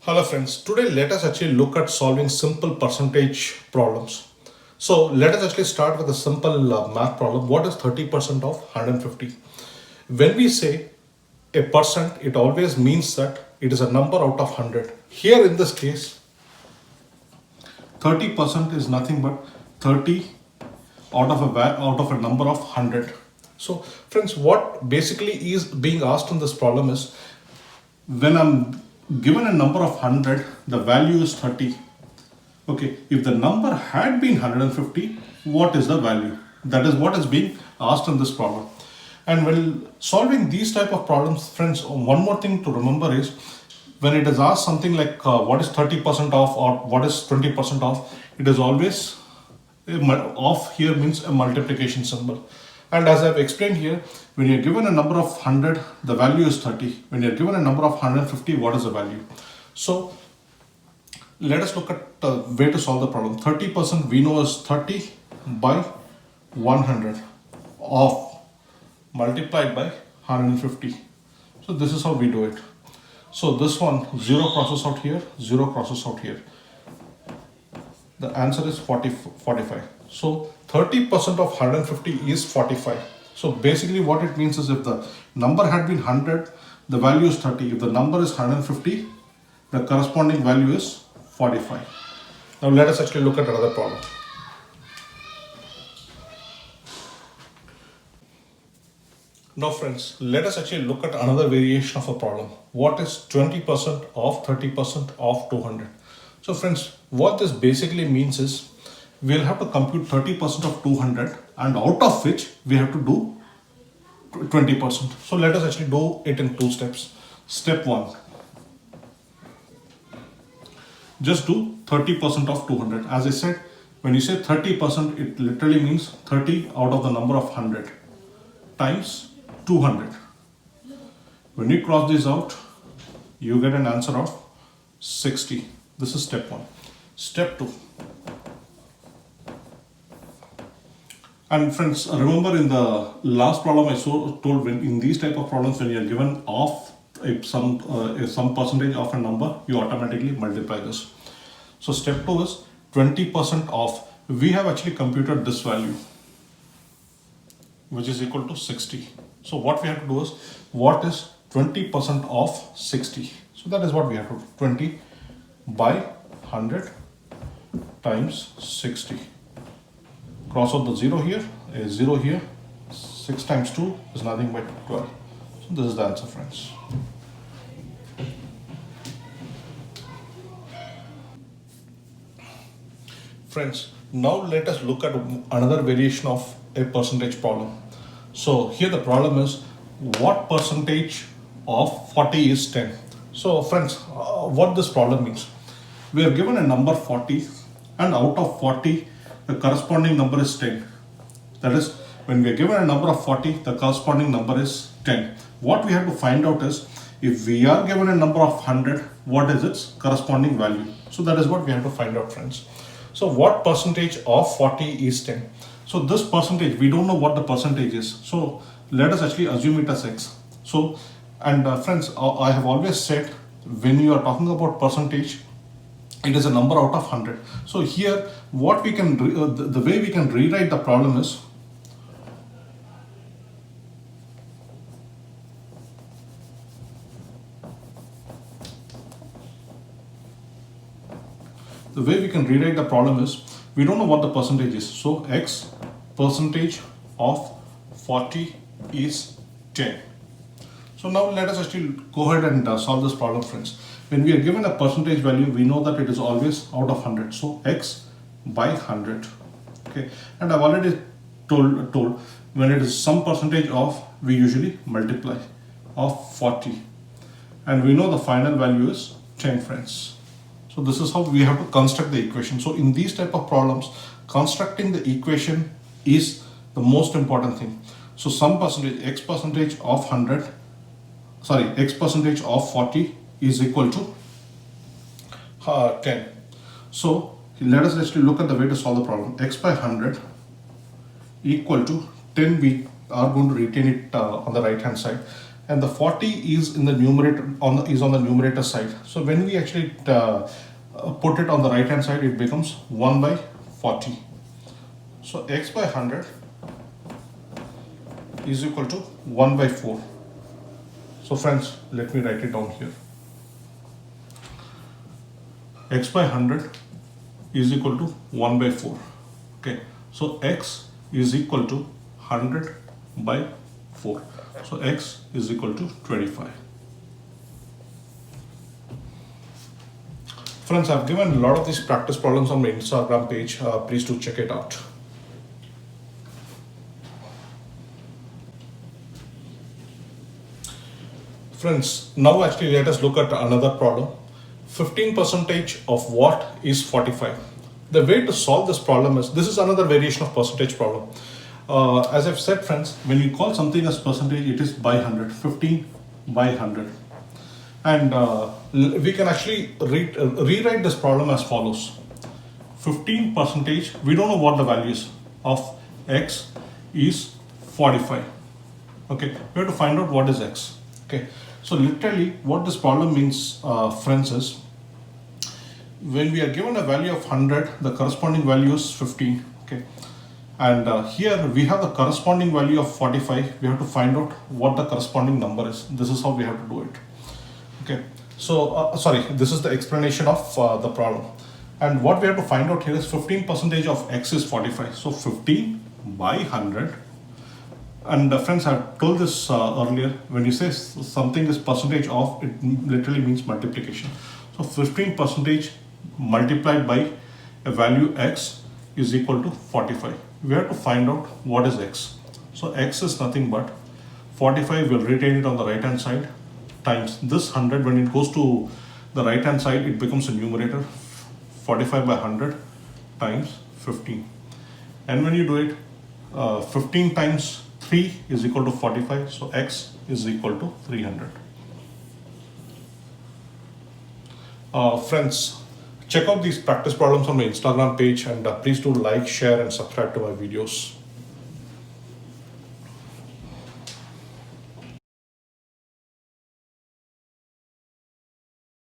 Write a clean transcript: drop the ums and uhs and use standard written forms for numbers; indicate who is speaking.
Speaker 1: Hello friends, today let us actually look at solving simple percentage problems. So let us actually start with a simple math problem. What is 30% of 150? When we say a percent, it always means that it is a number out of 100. Here in this case, 30% is nothing but 30 out of a number of 100. So friends, what basically is being asked in this problem is, when I'm given a number of 100, the value is 30. Okay, if the number had been 150, what is the value? That is what is being asked in this problem. And when solving these type of problems, friends, one more thing to remember is, when it is asked something like what is 30% off or what is 20% off, it is always off here means a multiplication symbol. And as I've explained here, when you're given a number of 100, the value is 30. When you're given a number of 150, what is the value? So let us look at the way to solve the problem. 30% we know is 30 by 100 of multiplied by 150. So this is how we do it. So this one, 0 crosses out here, 0 crosses out here. The answer is 45. So 30% of 150 is 45. So basically what it means is, if the number had been 100, the value is 30. If the number is 150, the corresponding value is 45. Now let us actually look at another problem. Now friends, let us actually look at another variation of a problem. What is 20% of 30% of 200? So friends, what this basically means is, we'll have to compute 30% of 200, and out of which we have to do 20%. So let us actually do it in two steps. Step 1, just do 30% of 200. As I said, when you say 30%, it literally means 30 out of the number of 100 times 200. When you cross this out, you get an answer of 60. This is step 1. Step 2. And friends, remember in the last problem I told, when in these type of problems, when you are given off some percentage of a number, you automatically multiply this. So step 2 is 20% off. We have actually computed this value, which is equal to 60. So what we have to do is, what is 20% of 60? So that is what we have to do. 20 by 100 times 60. Cross out the 0 here, a 0 here. 6 times 2 is nothing but 12. So this is the answer, friends. Friends, now let us look at another variation of a percentage problem. So here the problem is, what percentage of 40 is 10? So friends, what this problem means, we are given a number 40, and out of 40, the corresponding number is 10. That is, when we are given a number of 40, the corresponding number is 10. What we have to find out is, if we are given a number of 100, what is its corresponding value? So that is what we have to find out, friends. So what percentage of 40 is 10? So this percentage, we don't know what the percentage is. So let us actually assume it as X. So, and friends, I have always said, when you are talking about percentage, it is a number out of 100. So here, what we can, the way we can rewrite the problem is, we don't know what the percentage is. So X percentage of 40 is 10. So now let us actually go ahead and solve this problem, friends. When we are given a percentage value, we know that it is always out of 100. So X by 100. Okay, and I've already told when it is some percentage of, we usually multiply of 40. And we know the final value is 10, friends. So this is how we have to construct the equation. So in these type of problems, constructing the equation is the most important thing. So some percentage, X percentage of 100, sorry, X percentage of 40 is equal to 10. So let us actually look at the way to solve the problem. X by 100 equal to 10, we are going to retain it on the right hand side. and the 40 is in the numerator is on the numerator side. So when we actually put it on the right hand side, it becomes 1 by 40. So x by 100 is equal to 1 by 4. So friends, let me write it down here. X by 100 is equal to 1 by 4. Okay, so x is equal to 100 by 4. So x is equal to 25. Friends, I've given a lot of these practice problems on my Instagram page. Please do check it out. Friends, now actually let us look at another problem. 15% of what is 45? The way to solve this problem is, this is another variation of percentage problem. As I've said, friends, when you call something as percentage, it is by 100, 15 by 100. And we can actually rewrite this problem as follows. 15%, we don't know what the value is of x is 45. Okay, we have to find out what is x. Okay, so literally what this problem means, friends, is when we are given a value of 100, the corresponding value is 15. Okay, and here we have the corresponding value of 45. We have to find out what the corresponding number is. This is how we have to do it. Okay, so sorry, this is the explanation of the problem. And what we have to find out here is 15% of x is 45. So 15 by 100. And friends, I've told this earlier, when you say something is percentage of, it literally means multiplication. So 15% multiplied by a value x is equal to 45. We have to find out what is x. So x is nothing but 45, we'll retain it on the right hand side, times this 100. When it goes to the right hand side, it becomes a numerator, 45 by 100 times 15. And when you do it, 15 times 3 is equal to 45. So x is equal to 300. Friends, check out these practice problems on my Instagram page, and please do like, share and subscribe to my videos.